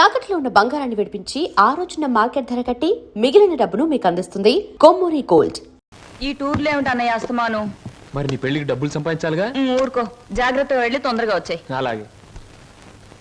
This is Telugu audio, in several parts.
తాకట్లో ఉన్న బంగారాన్ని విడిపించి ఆ రోజున మార్కెట్ ధర కట్టి మిగిలిన డబ్బును మీకు అందిస్తుంది కొమ్మూరి గోల్డ్. ఈ టూర్లో ఏమిటి అన్నయ్య అస్తమాను? మరి నీ పెళ్లికి డబ్బులు సంపాదించాలిగా. ఊరుకో, జాగ్రత్తగా వెళ్ళి తొందరగా వచ్చాయి. అలాగే.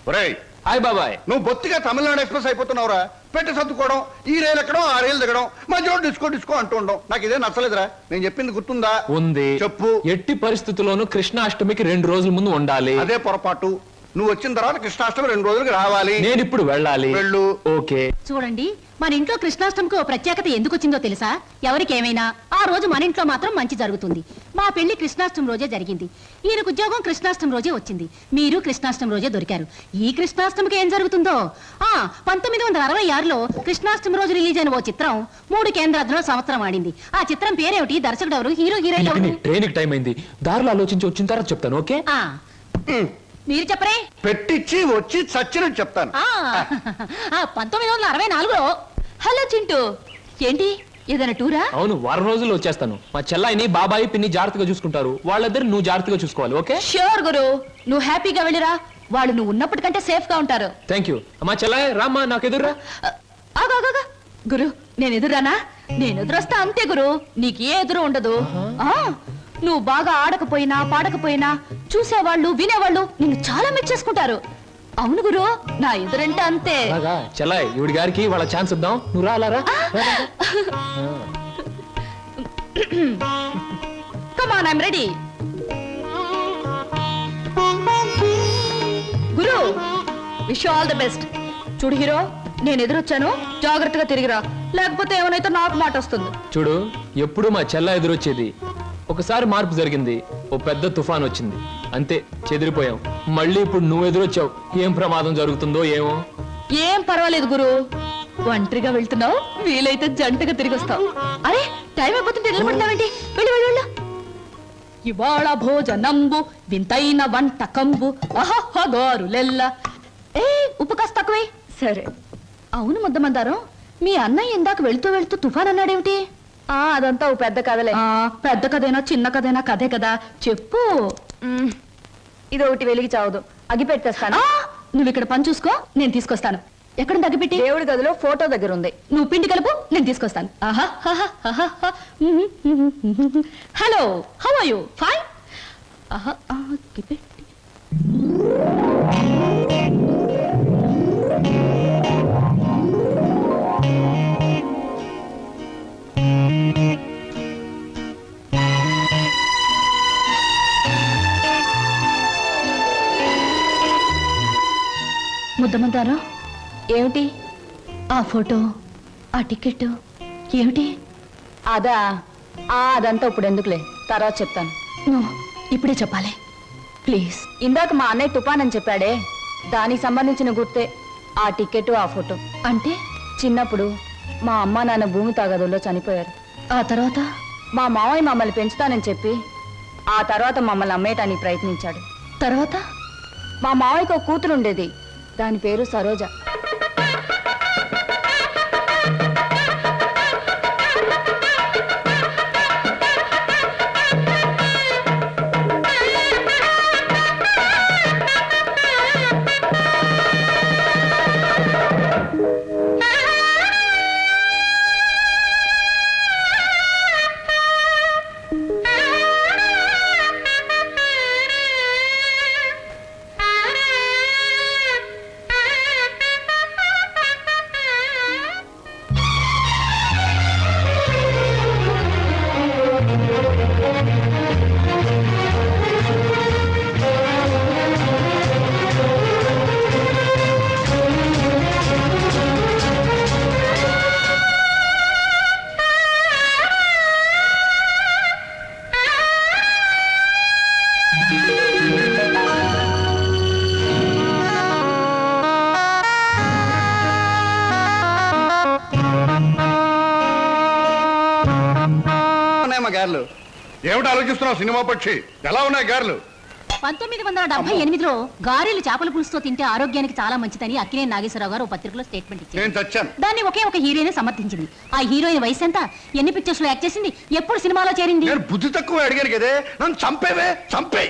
ఒరేయ్ హాయ్ బాబాయ్. నువ్వు బొత్తిగా తమిళనాడు ఎక్స్ప్రెస్ అయిపోతున్నావురా. పెట్టి సర్దుకోవడం, ఈ రైలు ఎక్కడం ఆ రైలు దిగడం, మధ్యలో డిస్కో డిస్కో అంటూ ఉండడం నాకు ఇదే నచ్చలేదురా. నేను చెప్పింది గుర్తుందా? ఉంది. చెప్పు. ఎట్టి పరిస్థితుల్లోనూ కృష్ణాష్టమికి 2 రోజుల ముందు ఉండాలి. అదే పొరపాటు. నువ్వు వచ్చిన తర్వాత కృష్ణాష్టమి 2 రోజులకి రావాలి. నేను ఇప్పుడు వెళ్ళాలి. వెళ్ళు. ఓకే. చూడండి, మన ఇంట్లో కృష్ణాష్టమికి ఓ ప్రత్యేకత ఎందుకు వచ్చిందో తెలుసా? ఎవరికేమైనా ఆ రోజు మన ఇంట్లో మాత్రం మంచి జరుగుతుంది. మా పెళ్లి కృష్ణాష్టమి రోజే జరిగింది. ఈయనకు ఉద్యోగం కృష్ణాష్టమి రోజే వచ్చింది. మీరు కృష్ణాష్టమి రోజే దొరికారు. ఈ కృష్ణాష్టమికి ఏం జరుగుతుందో? 1966లో కృష్ణాష్టమి రోజు రిలీజ్ అయిన ఓ చిత్రం 3 కేంద్రాల్లో సంవత్సరం ఆడింది. ఆ చిత్రం పేరేమిటి? దర్శకుడు ఎవరు? హీరో హీరోయిన్ ఎవరు? ట్రైన్ టైం అయింది. దారిలో ఆలోచించి వచ్చిన తర్వాత చెప్తాను. ఓకే. మీరు చెప్పరే. పెట్టించి వచ్చి చచ్చినట్టు చెప్తాను. 1964లో. హలో చింటూ, ఏంటి ఏదైనా టూరా? అవును, వారం రోజుల్లో వచ్చేస్తాను. మా చెల్లాయిని బాబాయి పిన్ని జాగ్రత్తగా చూసుకుంటారు. వాళ్ళిద్దరు నువ్వు జాగ్రత్తగా చూసుకోవాలి. ఓకే. ష్యూర్ గురు, నువ్వు హ్యాపీగా వెళ్ళిరా. వాళ్ళు నువ్వు ఉన్నప్పటికంటే సేఫ్ గా ఉంటారు. Thank you. మా చెల్లాయి రామ్మా, నాకు ఎదురురా. ఆగా గురు, నేను ఎదురానా? నేను ఎదురొస్తా అంతే గురు, నీకు ఏ ఎదురు ఉండదు. నువ్వు బాగా ఆడకపోయినా పాడకపోయినా చూసేవాళ్ళు వినేవాళ్ళు నిన్ను చాలా మెచ్చేసుకుంటారు. అవును గురు, నా ఎదురంటే అంతే. చెల్లాయి, ఈవిడి గారికి వాళ్ళ ఛాన్స్ ఇద్దాం. నువ్వు రా, అలా రా. Come on, I'm ready. Guru, wish all the best. చూడు హీరో, నేను ఎదురొచ్చాను, జాగ్రత్తగా తిరిగిరా, లేకపోతే ఏమైనా నాకు మాట వస్తుంది. చూడు, ఎప్పుడు మా చెల్ల ఎదురొచ్చేది. ఒకసారి మార్పు జరిగింది, ఓ పెద్ద తుఫాన్ వచ్చింది, అంతే చెదిరిపోయాం. మళ్ళీ ఇప్పుడు నువ్వు ఎదురొచ్చావు. ఏం ప్రమాదం జరుగుతుందో ఏమో. ఏం పర్వాలేదు గురు, ఒంటరిగా వెళ్తున్నావు, వీలైతే జంటగా తిరిగి వస్తావు. అరే, టైం అయిపోతుంటే నిలబడతావేంటి? వెళ్ళు వెళ్ళు వెళ్ళు. ఇవాళ భోజనంబు వింతైన వంటకంబు అహహగారులెల్ల. ఏ, ఉప్పు కాస్త తక్కువే. సరే. అవును ముద్దమందారం, మీ అన్నయ్య ఇందాక వెళ్తూ వెళ్తూ తుఫాన్ అన్నాడేమిటి? అదంతా ఓ పెద్ద కథలే. పెద్ద కథైనా చిన్న కథైనా కథే కదా, చెప్పు. ఇది ఒకటి వెలిగి చావదు, అగ్గి పెట్టేస్తాను. నువ్వు ఇక్కడ పని చూసుకో, నేను తీసుకొస్తాను. ఎక్కడ అగ్గిపెట్టి? దేవుడి గదిలో ఫోటో దగ్గర ఉంది. నువ్వు పిండి కలుపు, నేను తీసుకొస్తాను. Hello, how are you? Fine. అగ్గిపెట్టి. ముద్దమందారా, ఏమిటి ఆ ఫోటో, ఆ టికెట్ ఏమిటి? అదంతా ఇప్పుడు ఎందుకులే, తర్వాత చెప్తాను. ఇప్పుడే చెప్పాలి ప్లీజ్. ఇందాక మా అన్నయ్య తుఫాన్ అని చెప్పాడే, దానికి సంబంధించిన గుర్తే ఆ టికెట్, ఆ ఫోటో. అంటే చిన్నప్పుడు మా అమ్మ నాన్న భూమి తాగదుల్లో చనిపోయారు. ఆ తర్వాత మా మావయ్య మమ్మల్ని పెంచుతానని చెప్పి ఆ తర్వాత మమ్మల్ని అమ్మేయటానికి ప్రయత్నించాడు. తర్వాత మా మావయ్యకు ఒక కూతురు ఉండేది, దాని పేరు సరోజ. గారెలు ఏమిటి ఆలోచిస్తున్నావు? సినిమా పక్షి ఎలా ఉన్నాయి గారెలు? 1978లో గారెలు చేపల పులుసుతో తింటే ఆరోగ్యానికి చాలా మంచిదని అక్కినే నాగేశ్వరరావు గారు పత్రికలో స్టేట్మెంట్ ఇచ్చారు. దాన్ని ఒకే ఒక హీరోయిన్ సమర్థించింది. ఆ హీరోయిన్ వయసు ఎంత? ఎన్ని పిక్చర్స్ లో యాక్ట్ చేసింది? ఎప్పుడు సినిమాలో చేరింది? నేను బుద్ధి తక్కువ అడిగాను కదే, నన్ను చంపేవే, చంపే.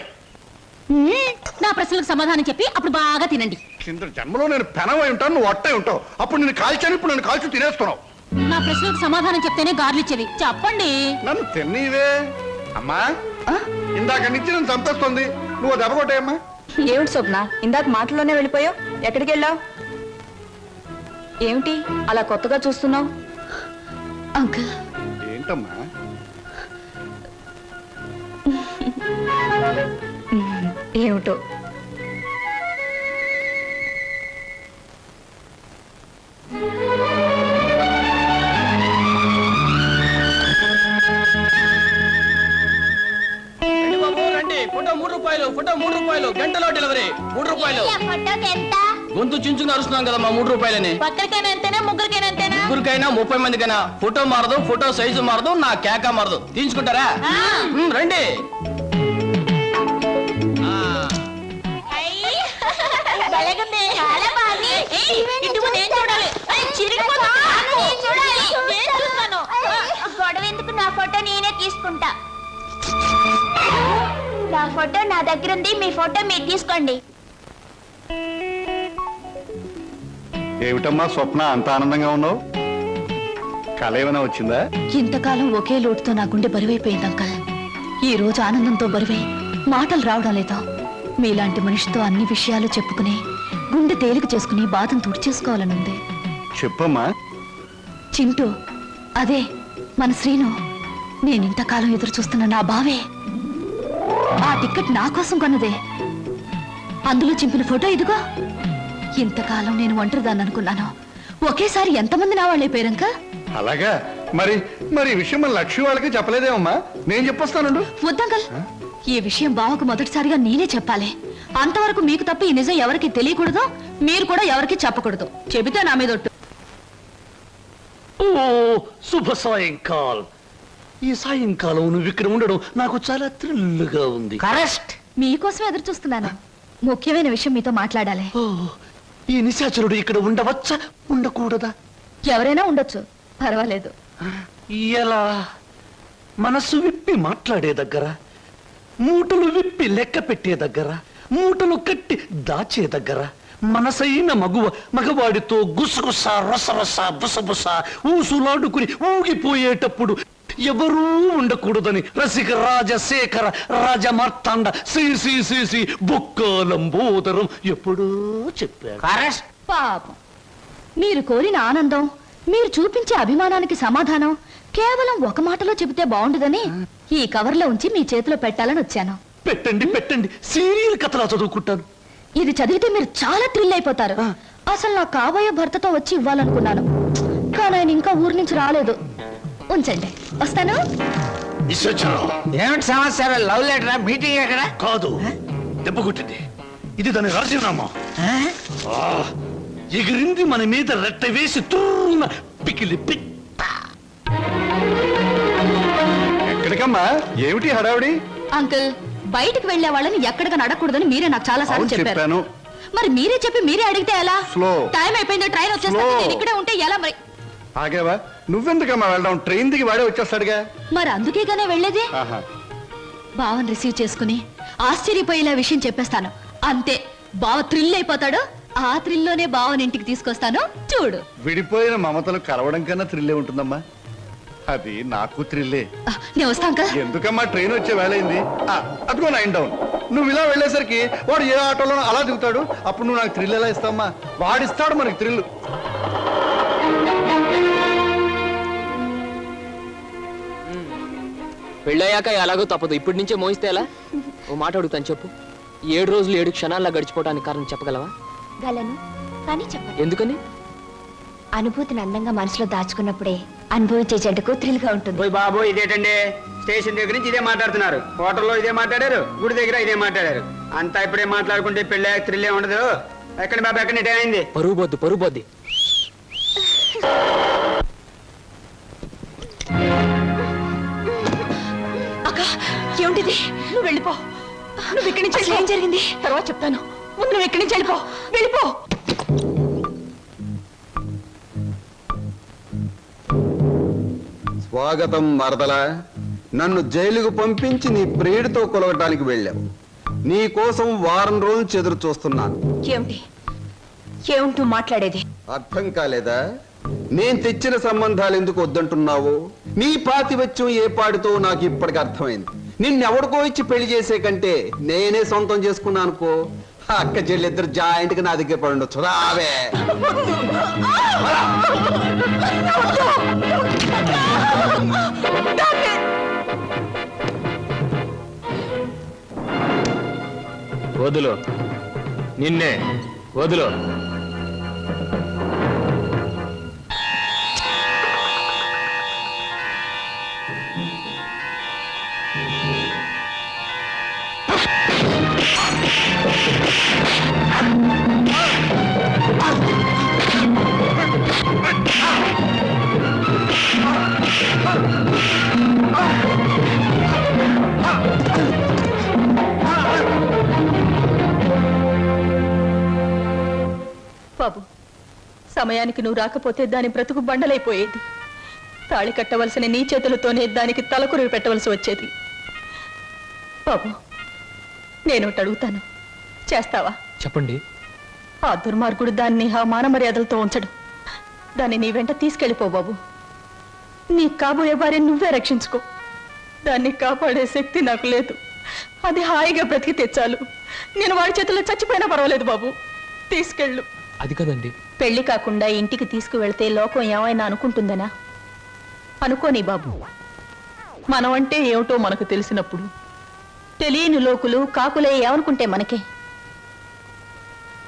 నా ప్రశ్నలకు సమాధానం చెప్పి అప్పుడు బాగా తినండి. కింద జన్మలో నేను పెనవై ఉంటాను, నువ్వు అట్టై ఉంటావు. అప్పుడు నేను కాల్చాను, ఇప్పుడు నేను కాల్చి తినేస్తున్నావు. నా ప్రశ్నలకు సమాధానం చెప్తేనే గార్లిచ్చేది. చెప్పండి. నన్ను తిన్నీవే అమ్మా. ఇందాక నుంచి నన్ను చంపేస్తుంది. నువ్వు దెబ్బ కొట్టాయమ్మా. ఏమిటి స్వప్న, ఇందాక మాటల్లోనే వెళ్ళిపోయావు? ఎక్కడికి వెళ్ళావు? ఏమిటి అలా కొత్తగా చూస్తున్నావు? అంకుల్, ఏంటమ్మా? ఏమిటో. రండి, ఫోటో 3 రూపాయలు, ఫోటో 3 రూపాయలు, గంటలో డెలివరీ 3 రూపాయలు. గొంతు చించుకుని అరుస్తున్నాం కదా, 3 రూపాయలని. ఒక్కరికైనా ఎంతేనా, ముగ్గురికైనా ఎంతేనా? ముగ్గురికైనా 30 మందికైనా. ఫోటో మారదు, ఫోటో సైజు మారదు, నా కేక మారదు. తీయించుకుంటారా? రండి. గొడవ ఎందుకు? నా ఫోటో నేనే తీసుకుంటా. నా ఫోటో నా దగ్గర ఉంది, మీ ఫోటో మీరు తీసుకోండి. ఏమిటమ్మా స్వప్న, అంత ఆనందంగా ఉన్నావు? కళ ఏమైనా వచ్చిందా? ఇంతకాలం ఒకే లోటుతో నా గుండె బరువైపోయింది అంకల్. ఈ రోజు ఆనందంతో బరువై మాటలు రావడం లేదు. మీలాంటి మనిషితో అన్ని విషయాలు చెప్పుకుని గుండె తేలిక చేసుకుని బాధను తుడిచేసుకోవాలనుంది. చెప్పమ్మా. చింటూ, అదే మన శ్రీను. నేనింతకాలం ఎదురు చూస్తున్న నా బావే. ఆ టికెట్ నా కోసం కొన్నదే. అందులో చింపిన ఫోటో ఇదిగో. ఇంతకాలం నేను ఒంటరిదాన్ని అనుకున్నాను. ఒకేసారి ఎంతమంది నా వాళ్ళైపోయారంక. అలాగా? మరి మరి ఈ విషయం మన లక్ష్మి వాళ్ళకి చెప్పలేదేమమ్మా? నేను చెప్పొస్తాను. వద్దంకల్, ఈ విషయం బావకు మొదటిసారిగా నేనే చెప్పాలి. అంతవరకు మీకు తప్ప ఈ నిజం ఎవరికి తెలియకూడదు, మీరు కూడా ఎవరికి చెప్పకూడదు. చెబితే నా మీద ఒట్టు. ఓ శుభ సాయంకాలం. ఈ సాయంకాలం నువ్వు ఇక్కడ ఉండడం నాకు చాలా థ్రిల్గా ఉంది. కరెక్ట్. మీకోసం ఎదురు చూస్తున్నాను. ముఖ్యమైన విషయం మీతో మాట్లాడాలి. ఓ, ఈ నిశాచరుడు ఇక్కడ ఉండవచ్చా, ఉండకూడదా? ఎవరైనా ఉండొచ్చు, పర్వాలేదు. ఎలా? మనసు విప్పి మాట్లాడే దగ్గర, మూటలు విప్పి లెక్క పెట్టే దగ్గర, మూటలు కట్టి దాచే దగ్గర, మనసైన మగవాడితో గుసగుస రసరస బుసబుస ఊసులాడుకుని ఊగిపోయేటప్పుడు ఎవరూ ఉండకూడదని రసిక రాజశేఖర రాజమార్తాండ శ్రీ బొక్కాలంబోదరం ఎప్పుడూ చెప్పాడు. పాపం, మీరు కోరిన ఆనందం, మీరు చూపించే అభిమానానికి సమాధానం కేవలం ఒక మాటలో చెబితే బాగుండదని ఈ కవర్లో ఉంచి మీ చేతిలో పెట్టాలని వచ్చాను. పెట్టండి పెట్టండి, సీరియల్ కథలా చదువుకుంటాను. ఇది చదివితే మీరు చాలా థ్రిల్ అయిపోతారు. అసలు నా కాబోయే భర్తతో వచ్చి ఇవ్వాలనుకున్నాను, కానీ ఆయన ఇంకా ఊరి నుంచి రాలేదు. ఉంచండి, వస్తాను. ఏమిటి సమస్య? లవ్ లెటరా? మీటింగ్ ఎక్కడ? కాదు, దెబ్బ కొట్టింది. ఇది దాని రాజీనామా. ఎగిరింది మన మీద రెట్ట వేసి తూన పికిలి పిట్ట. ఎక్కడికమ్మా? ఏమిటి హడావిడి? అంకుల్, బయటికి వెళ్లే వాళ్ళని ఎక్కడికి నడకూడదని మీరే నాకు చాలా సార్లు అవును, చెప్పారు. చెప్పాను. మరి మీరే చెప్పి మీరే అడిగితే ఎలా? Slow. టైం అయిపోయింది, ట్రైన్ వచ్చేస్తుంది. Slow. నేను ఇక్కడే ఉంటే ఎలా మరి? ఆగేవా? నువ్వెందుకమ్మా వెళ్ళడం? ట్రైన్ దిగి వాడే వచ్చేస్తాడుగా. మరి అందుకేగానే వెళ్ళేది. ఆహా. బావని రిసీవ్ చేసుకుని ఆశ్చర్యపోయేలా విషయం చెప్పేస్తాను. అంతే, బావ థ్రిల్ అయిపోతాడు. ఆ థ్రిల్లోనే బావని ఇంటికి తీసుకొస్తాను, చూడు. విడిపోయిన మమతలు కలవడం కన్నా థ్రిల్లే ఉంటుందమ్మా. అది నాకు థ్రిల్లే. నేను వస్తా అంకల్. ఎందుకమ్మా, ట్రైన్ వచ్చే వేళయింది. అదిగో 9 డౌన్. నువ్వు ఇలా వెళ్ళేసరికి వాడు ఏ ఆటోలో అలా దిగుతాడు. అప్పుడు నువ్వు నాకు థ్రిల్ ఎలా ఇస్తావమ్మా? వాడిస్తాడు మనకి థ్రిల్. పెళ్ళయ్యాక ఎలాగో తప్పదు. ఇప్పటి నుంచే మోయిస్తే ఎలా? ఓ మాట అడుగుతాను, చెప్పు. 7 రోజులు 7 క్షణాల్లో గడిచిపోవడానికి కారణం చెప్పగలవా? గలను, కానీ చెప్పండి. ఎందుకని? అనుభూతిని అందంగా మనసులో దాచుకున్నప్పుడే అనుభవించే జంటకు థ్రిల్ గా ఉంటుంది. పోయి బాబు, ఇదేటండి? స్టేషన్ దగ్గర నుంచి ఇదే మాట్లాడుతున్నారు, హోటల్లో ఇదే మాట్లాడారు, గుడి దగ్గర ఇదే మాట్లాడారు. అంతా ఇప్పుడే మాట్లాడుకుంటే పెళ్ళి థ్రిల్లే ఉండదు. ఎక్కడ బాబు, ఎక్కడ టైం అయింది? పరుగు పోద్ది. అక్క, ఏమిటిది? నువ్వు వెళ్ళిపో. నువ్వు ఇక్కడి నుంచి ఏం జరిగింది తర్వాత చెప్తాను. ముందు నువ్వు ఇక్కడి నుంచి వెళ్ళిపో. స్వాగతం మరదల. నన్ను జైలుకు పంపించి నీ ప్రియుడితో కొలవటానికి వెళ్ళావు. నీ కోసం వారం రోజులు చెదురు చూస్తున్నాను. ఏమిటి ఏమిటూ మాట్లాడేది? అర్థం కాలేదా? నేను తెచ్చిన సంబంధాలు ఎందుకు వద్దంటున్నావు? నీ పాతివత్యం ఏ పాడితో నాకు ఇప్పటికి అర్థమైంది. నిన్నెవడికో ఇచ్చి పెళ్లి చేసే కంటే నేనే సొంతం చేసుకున్నా అనుకో, అక్క చెల్లిద్దరు జాయింట్ గా నా దగ్గర పడి ఉండొచ్చు. రావే. వదులు, నిన్నే వదులు. బాబు, సమయానికి నువ్వు రాకపోతే దాని బ్రతుకు బండలైపోయేది. తాళి కట్టవలసిన నీ చేతులతోనే దానికి తలకురువి పెట్టవలసి వచ్చేది. బాబు, నేను ఒకటి అడుగుతాను, చేస్తావా? చెప్పండి. ఆ దుర్మార్గుడు దాన్ని ఆ మాన మర్యాదలతో ఉంచడు. దాన్ని నీ వెంట తీసుకెళ్ళిపో బాబు. నీ కాబోయే భార్య నువ్వే రక్షించుకో. దాన్ని కాపాడే శక్తి నాకు లేదు. అది హాయిగా బ్రతికితే చాలు. నేను వాడి చేతుల్లో చచ్చిపోయినా పర్వాలేదు బాబు, తీసుకెళ్ళు. అది కదండి. పెళ్లి కాకుండా ఇంటికి తీసుకువెళ్తే లోకం ఏమైనా అనుకుంటుందనా? అనుకోని బాబు. మనం అంటే ఏమిటో మనకు తెలిసినప్పుడు తెలియని లోకులు కాకులే ఏమనుకుంటే మనకే?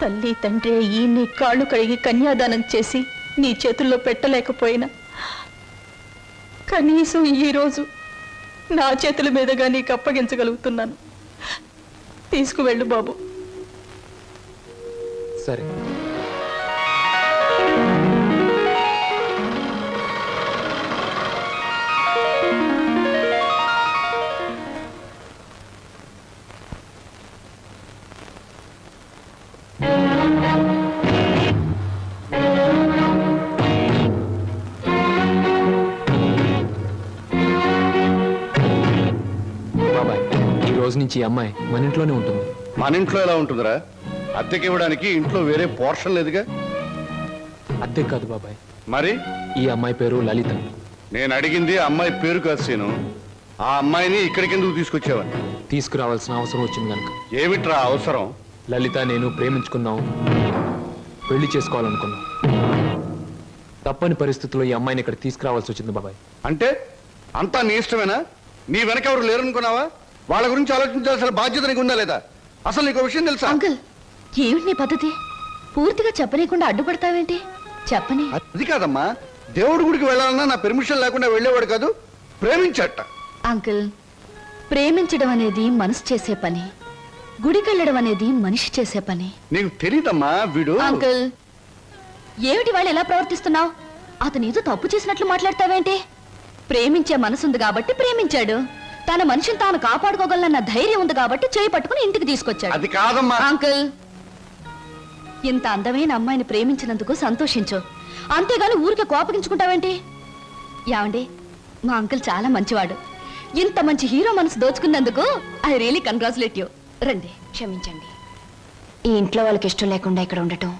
తల్లి తండ్రి ఈ నీ కాళ్ళు కడిగి కన్యాదానం చేసి నీ చేతుల్లో పెట్టలేకపోయినా కనీసం ఈ రోజు నా చేతుల మీదుగా నీకు అప్పగించగలుగుతున్నాను. తీసుకువెళ్ళు బాబు. సరే. బాబాయ్, ఈ రోజు నుంచి ఈ అమ్మాయి మన ఇంట్లోనే ఉంటుంది. మన ఇంట్లో ఎలా ఉంటుందిరా? అద్దెకి ఇవ్వడానికి ఇంట్లో వేరే పోర్షన్ లేదుగా. అద్దె కాదు బాబాయ్, మరి ఈ అమ్మాయి పేరు లలిత. నేను అడిగింది అమ్మాయి పేరు కాదు సీను. ఆ అమ్మాయిని ఇక్కడికి ఎందుకు తీసుకొచ్చావని. తీసుకురావాల్సిన అవసరం వచ్చింది కనుక. ఏమిట్రా అవసరం? లలిత నేను ప్రేమించుకున్నాం, పెళ్లి చేసుకోవాలనుకున్నాం. తప్పని పరిస్థితుల్లో ఈ అమ్మాయిని ఇక్కడ తీసుకురావాల్సి వచ్చింది బాబాయ్. అంటే అంతా నీ ఇష్టమేనా? నీ వెనక ఎవరు లేరనుకున్నావా? వాళ్ళ గురించి ఆలోచించాల్సిన బాధ్యత నీకు ఉందా లేదా? అసలు నీకు విషయం తెలుసా? అంకుల్, ఏమిటి నీ పద్ధతి? పూర్తిగా చెప్పనీయకుండా అడ్డుపడతావేంటి? చెప్పని. అది కాదమ్మా, దేవుడి గుడికి వెళ్ళాలన్నా నా పెర్మిషన్ లేకుండా వెళ్ళేవాడు కాదు, ప్రేమించట. అంకుల్, ప్రేమించడం అనేది మనసు చేసే పని, గుడికెళ్ళడం అనేది మనిషి చేసే పని. నీకు తెలీదమ్మా వీడు. అంకుల్, ఏమిటి వాళ్ళు ఎలా ప్రవర్తిస్తున్నావు? అతను ఏదో తప్పు చేసినట్లు మాట్లాడతావేంటి? ప్రేమించే మనసుంది కాబట్టి ప్రేమించాడు. తన మనిషిని తాను కాపాడుకోగలన్న ధైర్యం ఉంది కాబట్టి చేయి పట్టుకుని ఇంటికి తీసుకొచ్చాడు. అది కాదమ్మా. అంకుల్, ఇంత అందమైన అమ్మాయిని ప్రేమించినందుకు సంతోషించు, అంతేగాని ఊరికే కోపగించుకుంటావేంటి? ఏమండి, మా అంకుల్ చాలా మంచివాడు. ఇంత మంచి హీరో మనసు దోచుకున్నందుకు ఐ రియలీ కంగ్రాచులేట్ యూ. రండి. క్షమించండి, ఈ ఇంట్లో వాళ్ళకి ఇష్టం లేకుండా ఇక్కడ ఉండటం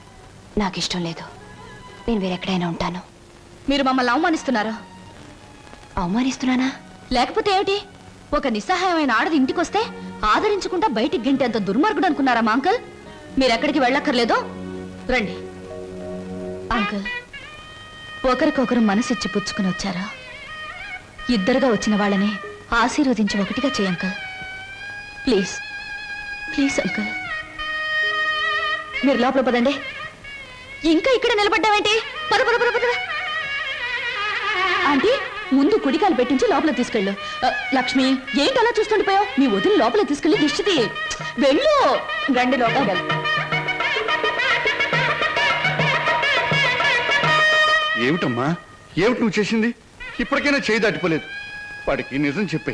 నాకు ఇష్టం లేదు. నేను వేరెక్కడైనా ఉంటాను. మీరు మమ్మల్ని అవమానిస్తున్నారా? అవమానిస్తున్నానా? లేకపోతే ఏమిటి? ఒక నిస్సహాయమైన ఆడది ఇంటికొస్తే ఆదరించకుండా బయటికి గంటేంత దుర్మార్గుడు అనుకున్నారా మా అంకుల్? మీరెక్కడికి వెళ్ళక్కర్లేదో, రండి. అంకుల్, ఒకరికొకరు మనసిచ్చి పుచ్చుకుని వచ్చారా? ఇద్దరుగా వచ్చిన వాళ్ళని ఆశీర్వదించి ఒకటిగా చేయి అంకుల్. Please please uncle. మీరు లోపల పదండి. ఇంకా ఇక్కడ నిలబడ్డావేంటి? పద పద పద పద. ఆంటీ, ముందు కుడికాలు పెట్టించి లోపల తీసుకెళ్ళు. లక్ష్మి, ఏంటి అలా చూస్తుండిపోయావు? మీ వదిలి లోపల తీసుకెళ్ళి దిష్టి తీయి. వెళ్ళు. రండి లోపల. ఏమిటమ్మా, ఏమిటి నువ్వు చేసింది? ఇప్పటికైనా చేయి దాటిపోలేదు. వాడికి నిజం చెప్పే,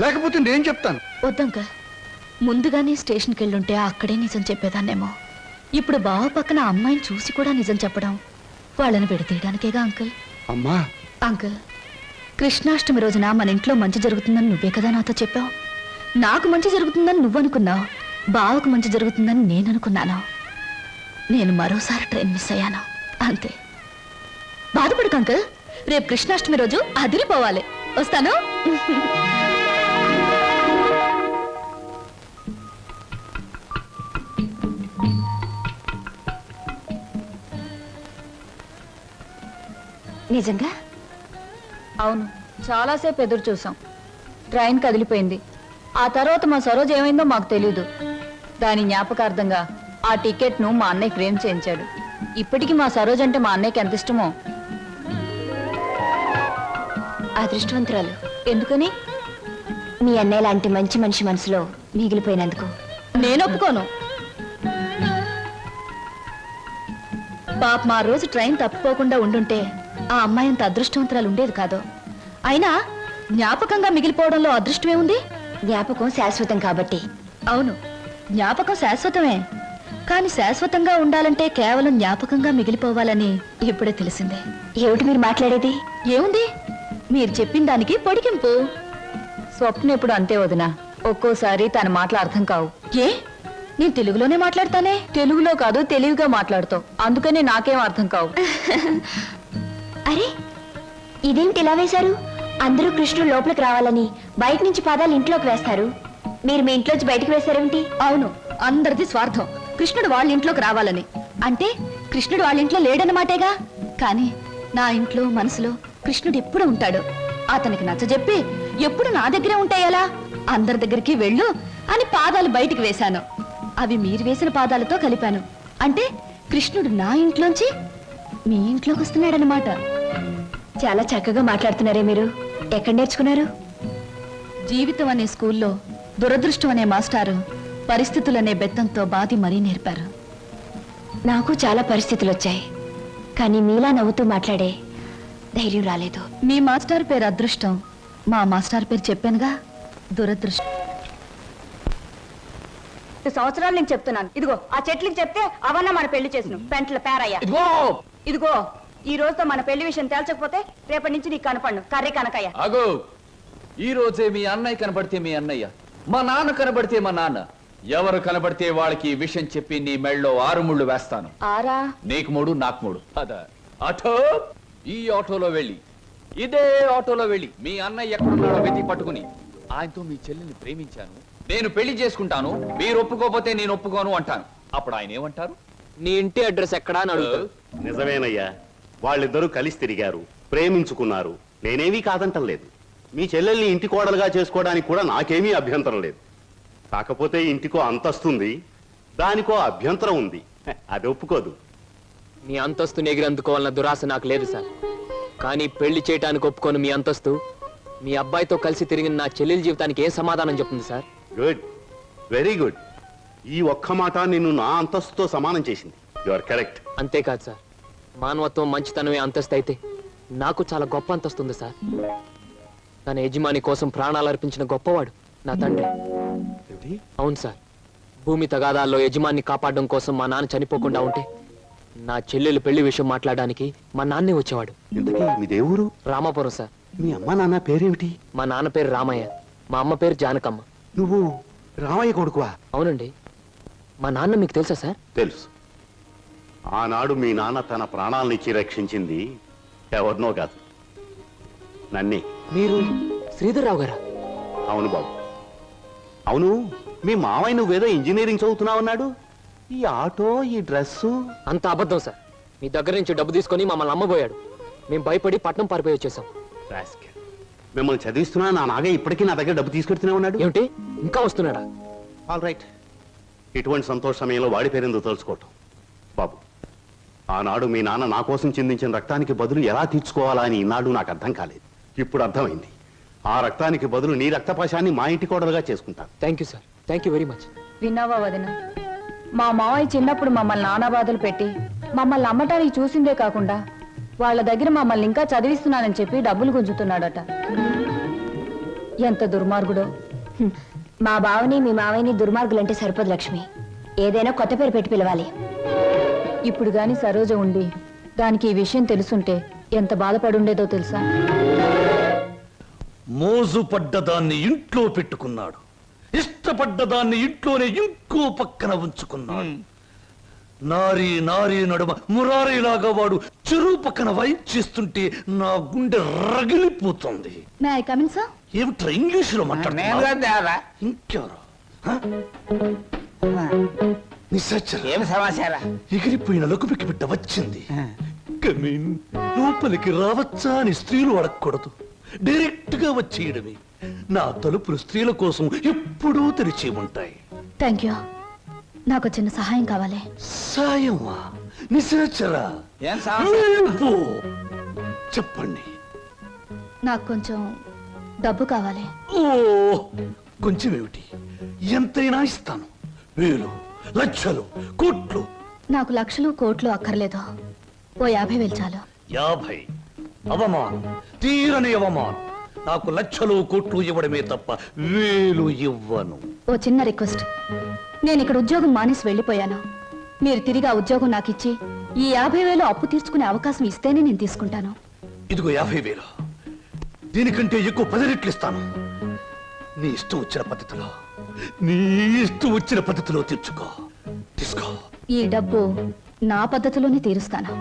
లేకపోతే నేను చెప్తాను. వద్దంక, ముందుగానే స్టేషన్కి వెళ్ళుంటే అక్కడే నిజం చెప్పేదాన్నేమో. ఇప్పుడు బావ పక్కన అమ్మాయిని చూసి కూడా నిజం చెప్పడం వాళ్ళని విడతీయడానికేగా అంకుల్. అమ్మా. అంకుల్, కృష్ణాష్టమి రోజున మన ఇంట్లో మంచి జరుగుతుందని నువ్వే కదా నాతో చెప్పావు. నాకు మంచి జరుగుతుందని నువ్వు అనుకున్నావు. బావకు మంచి జరుగుతుందని నేను అనుకున్నాను. నేను మరోసారి ట్రైన్ మిస్ అయ్యాను అంతే. బాధపడకు అంకుల్, రేపు కృష్ణాష్టమి రోజు అదిరిపోవాలి. వస్తాను. నిజంగా? అవును, చాలాసేపు ఎదురు చూసాం. ట్రైన్ కదిలిపోయింది. ఆ తర్వాత మా సరోజ్ ఏమైందో మాకు తెలియదు. దాని జ్ఞాపకార్థంగా ఆ టికెట్ను మా అన్నయ్య ఫ్రేమ్ చేయించాడు. ఇప్పటికీ మా సరోజ్ అంటే మా అన్నయ్యకి ఎంత ఇష్టమో. అదృష్టవంతురాలు. ఎందుకని? మీ అన్నయ్య లాంటి మంచి మనిషి మనసులో మిగిలిపోయినందుకు. నేను ఒప్పుకోను. పాప మా రోజు ట్రైన్ తప్పిపోకుండా ఉండుంటే ఆ అమ్మాయి అంత అదృష్టవంతురాలు ఉండేది కాదు. అయినా జ్ఞాపకంగా మిగిలిపోవడంలో అదృష్టమే ఉంది. జ్ఞాపకం శాశ్వతం కాబట్టి. అవును, జ్ఞాపకం శాశ్వతమే. కానీ శాశ్వతంగా ఉండాలంటే కేవలం జ్ఞాపకంగా మిగిలిపోవాలని ఇప్పుడే తెలిసిందే. ఏమిటి మీరు మాట్లాడేది? ఏముంది, మీరు చెప్పిన దానికి పొడిగింపు. స్వప్న ఎప్పుడు అంతే వదినా. ఒక్కోసారి తన మాటలు అర్థం కావు. ఏ, నేను తెలుగులోనే మాట్లాడతానే. తెలుగులో కాదు, తెలివిగా మాట్లాడుతావు. అందుకని నాకేం అర్థం కావు. అరే, ఇదేంటి ఇలా వేశారు? అందరూ కృష్ణుడు లోపలికి రావాలని బయట నుంచి పాదాలు ఇంట్లోకి వేస్తారు. మీరు మీ ఇంట్లోంచి బయటకు వేశారేమిటి? అవును, అందరిది స్వార్థం. కృష్ణుడు వాళ్ళ ఇంట్లోకి రావాలని. అంటే కృష్ణుడు వాళ్ళ ఇంట్లో లేడన్నమాటేగా. కానీ నా ఇంట్లో మనసులో కృష్ణుడు ఎప్పుడు ఉంటాడు. అతనికి నచ్చజెప్పి ఎప్పుడు నా దగ్గరే ఉంటాయలా? అందరి దగ్గరికి వెళ్ళు అని పాదాలు బయటికి వేశాను. అవి మీరు వేసిన పాదాలతో కలిపాను. అంటే కృష్ణుడు నా ఇంట్లోంచి మీ ఇంట్లోకి వస్తున్నాడనమాట. చాలా చక్కగా మాట్లాడుతున్నారే మీరు. ఎక్కడ నేర్చుకున్నారు? జీవితం అనే స్కూల్లో దురదృష్టం అనే మాస్టారు పరిస్థితులనే బెత్తంతో బాధి మరీ నేర్పారు. నాకు చాలా పరిస్థితులు వచ్చాయి, కానీ మీలా నవ్వుతూ మాట్లాడే ధైర్యం రాలేదు. మీ మాస్టర్ పేరు అదృష్టం, మా మాస్టర్ పేరు చెప్పానుగా, దురదృష్టం. సంవత్సరాలు నేను చెప్తున్నాను. ఇదిగో ఆ చెట్లకి చెప్తే అవన్న మన పెళ్లి చేసిన పెంట్ల పేరయ్య. ఇదిగో ఈ రోజుతో మన పెళ్లి విషయం తేల్చకపోతే రేపటి నుంచి నీకు కనపడను కర్రీ కనకయ్య. అగో, ఈ రోజే మీ అన్నయ్య కనబడితే మీ అన్నయ్య, మా నాన్న కనబడితే మా నాన్న, ఎవరు కనబడితే వాళ్ళకి ఈ విషయం చెప్పి నీ మెళ్ళలో 6 ముళ్ళు వేస్తాను. ఆరా? నీకు 3, నాకు 3. అదా ఆటో, ఈ ఆటోలో వెళ్ళి, ఇదే ఆటోలో వెళ్ళి మీ అన్నయ్య ఎక్కడున్నాడో వెతికి పట్టుకుని ఆయనతో మీ చెల్లిని ప్రేమించాను, నేను పెళ్లి చేసుకుంటాను, మీరు ఒప్పుకోపోతే నేను ఒప్పుకోను అంటాను. అప్పుడు ఆయన ఏమంటారు? నీ ఇంటి అడ్రస్ ఎక్కడా అని అడుగుతారు. నిజమేనయ్యా, వాళ్ళిద్దరూ కలిసి తిరిగారు, ప్రేమించుకున్నారు. నేనేమీ కాదంటం లేదు. మీ చెల్లెల్ని ఇంటి కోడలుగా చేసుకోవడానికి కూడా నాకేమీ అభ్యంతరం లేదు. కాకపోతే ఇంటికో అంతస్తుంది, దానికో అభ్యంతరం ఉంది. అది ఒప్పుకోదు. మీ అంతస్తుని ఎగిరందుకోవాలన్న దురాశ నాకు లేదు సార్. కానీ పెళ్లి చేయటానికి ఒప్పుకోను మీ అంతస్తు మీ అబ్బాయితో కలిసి తిరిగిన నా చెల్లెల జీవితానికి ఏ సమాధానం చెప్తుంది సార్? Good, very good. ఈ ఒక్క మాట నిన్ను నా అంతస్తుతో సమానం చేసింది. You are correct. అంతేకాదు సార్, మానవత్వం మంచితనమే అంతస్తు అయితే నాకు చాలా గొప్ప అంతస్తు ఉంది సార్. తన యజమాని కోసం ప్రాణాలు అర్పించిన గొప్పవాడు నా తండ్రి. అవును సార్, భూమి తగాదాల్లో యజమాన్ని కాపాడడం కోసం మా నాన్న చనిపోకుండా ఉంటే నా చెల్లెలు పెళ్లి విషయం మాట్లాడడానికి మా నాన్నే వచ్చేవాడు. ఇంతకీ మీ దేవురు? రామాపురం సార్. మీ అమ్మ నాన్న పేరేమిటి? మా నాన్న పేరు రామయ్య, మా అమ్మ పేరు జానకమ్మ. నువ్వు రామయ్య కొడుకువా? అవునండి. మా నాన్న మీకు తెలుసా సార్? తెలుసు. ఆనాడు మీ నాన్న తన ప్రాణాలనిచ్చి రక్షించింది ఎవరినో కాదు, నన్నే. మీరు శ్రీధర్రావు గారా? అవును బాబు. అవును, మీ మావయ్య నువ్వేదో ఇంజనీరింగ్ చదువుతున్నావన్నాడు. ఈ ఆటో, ఈ డ్రెస్సు అంత అబద్ధం సార్. మీ దగ్గర నుంచి డబ్బు తీసుకొని మమ్మల్ని అమ్మబోయాడు. మేము భయపడి పట్నం పారిపోయి వచ్చేసాం. రాస్కెల్. మిమ్మల్ని చదివిస్తున్నా నా నాగే ఇప్పటికీ నా దగ్గర డబ్బు తీసుకెడుతూనే ఉన్నాడు. ఏమిటి, ఇంకా వస్తున్నాడా? All right. ఇటువంటి సంతోష సమయంలో వాడి పేరెందుకు తలుచుకోవటం? బాబు, ఆనాడు మీ నాన్న నా కోసం చిందించిన రక్తానికి బదులు ఎలా తీర్చుకోవాలా అని ఈనాడు నాకు అర్థం కాలేదు. ఇప్పుడు అర్థమైంది. ఆ రక్తానికి బదులు నీ రక్తపాశాన్ని మా ఇంటి కోడలుగా చేసుకుంటాను. Thank you sir, thank you very much. విన్నావా వదిన? మా మావయ్య చిన్నప్పుడు మమ్మల్ని నానా బాధలు పెట్టి మమ్మల్ని అమ్మటానికి చూసిందే కాకుండా వాళ్ళ దగ్గర మమ్మల్ని ఇంకా చదివిస్తున్నానని చెప్పి డబ్బులు గుంజుతున్నాడట. ఎంత దుర్మార్గుడో. మా బావని మీ మావయ్యని దుర్మార్గులంటే సరిపోదు లక్ష్మి. ఏదైనా కొత్త పేరు పెట్టి పిలవాలి. ఇప్పుడు గాని సరోజ ఉండి దానికి ఈ విషయం తెలుసుంటే ఎంత బాధపడుండేదో తెలుసా? మోజు పడ్డదాన్ని ఇంట్లో పెట్టుకున్నాడు. ఇష్టపడ్డ దాన్ని ఇంట్లోనే ఇంకో పక్కన ఉంచుకున్నాడు. నారీ నారీ నడుమ మురారీలాగా వాడు చెరువు పక్కన వైప్ చేస్తుంటే నా గుండె రగిలిపోతుంది. May I come in sir? ఏమిట్రా ఇంగ్లీషులో మాట్లాడుతున్నా? ఇంకెవరు? ఏమి సమాచారం? ఎగిరిపోయిన లకుపికి బిడ్డ వచ్చింది. కమీన్, లోపలికి రావచ్చా అని స్త్రీలు అడగకూడదు, డైరెక్ట్ గా వచ్చేయడమే. నా తలుపులు స్త్రీల కోసం ఎప్పుడూ తెరిచి ఉంటాయి. Thank you. నాకు చిన్న సహాయం కావాలి. సాయమా? నిశాచరా? ఏం సమస్య? వెళ్ళిపో. చెప్పండి. నాకు కొంచెం డబ్బు కావాలి. ఓ, కొంచెం ఏమిటి, ఎంతైనా ఇస్తాను. వేలు, లక్షలు, కోట్లు. నాకు లక్షలు కోట్లు అక్కర్లేదు. ఓ 50,000 చాలు. 50? అవమానం, తీరని అవమానం. నాకు లక్షలు కోట్లు ఇవ్వడమే తప్ప వేలు ఇవ్వను. ఓ చిన్న రిక్వెస్ట్. నేను ఇక్కడ ఉద్యోగం మానేసి వెళ్ళిపోయాను. మీరు తిరిగి ఆ ఉద్యోగం నాకు ఇచ్చి ఈ 50,000 అప్పు తీర్చుకునే అవకాశం ఇస్తేనే నేను తీసుకుంటాను. ఇదిగో 50,000. దీనికంటే ఎక్కువ 10 రెట్లు ఇస్తాను. నీ ఇష్టం వచ్చిన పద్ధతిలో, నీ ఇష్టం వచ్చిన పద్ధతిలో తీర్చుకో. తీసుకో. ఈ డబ్బు నా పద్ధతిలోనే తీరుస్తాను.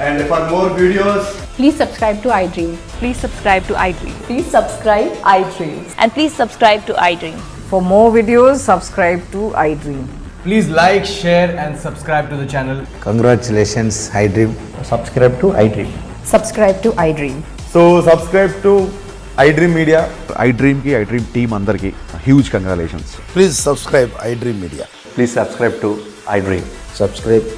And for more videos, Please subscribe to iDream. Please subscribe to iDream. Please subscribe iDream. And please subscribe to iDream. For more videos, subscribe to iDream. Please like, share and subscribe to the channel. Congratulations, iDream. Subscribe to iDream. Subscribe to iDream. So subscribe to iDream Media. iDream ki iDream team andarki huge congratulations. Please subscribe iDream Media. Please subscribe to iDream. Subscribe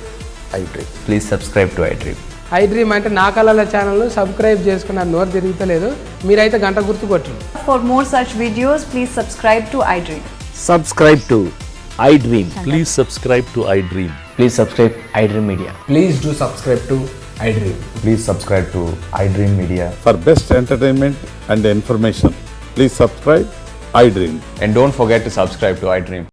iDream. Please subscribe to iDream. iDream అంటే నా కళల ఛానల్ సబ్స్క్రైబ్ చేసుకున్న నోరు తిరుగుతలేదు. మీరైతే గంట గుర్తు కొట్టండి. For more such videos, please subscribe to iDream. Subscribe to iDream. Please subscribe to iDream. Please subscribe iDream Media. Please do subscribe to iDream. Please subscribe to iDream Media. For best entertainment and information, please subscribe iDream. And don't forget to subscribe to iDream.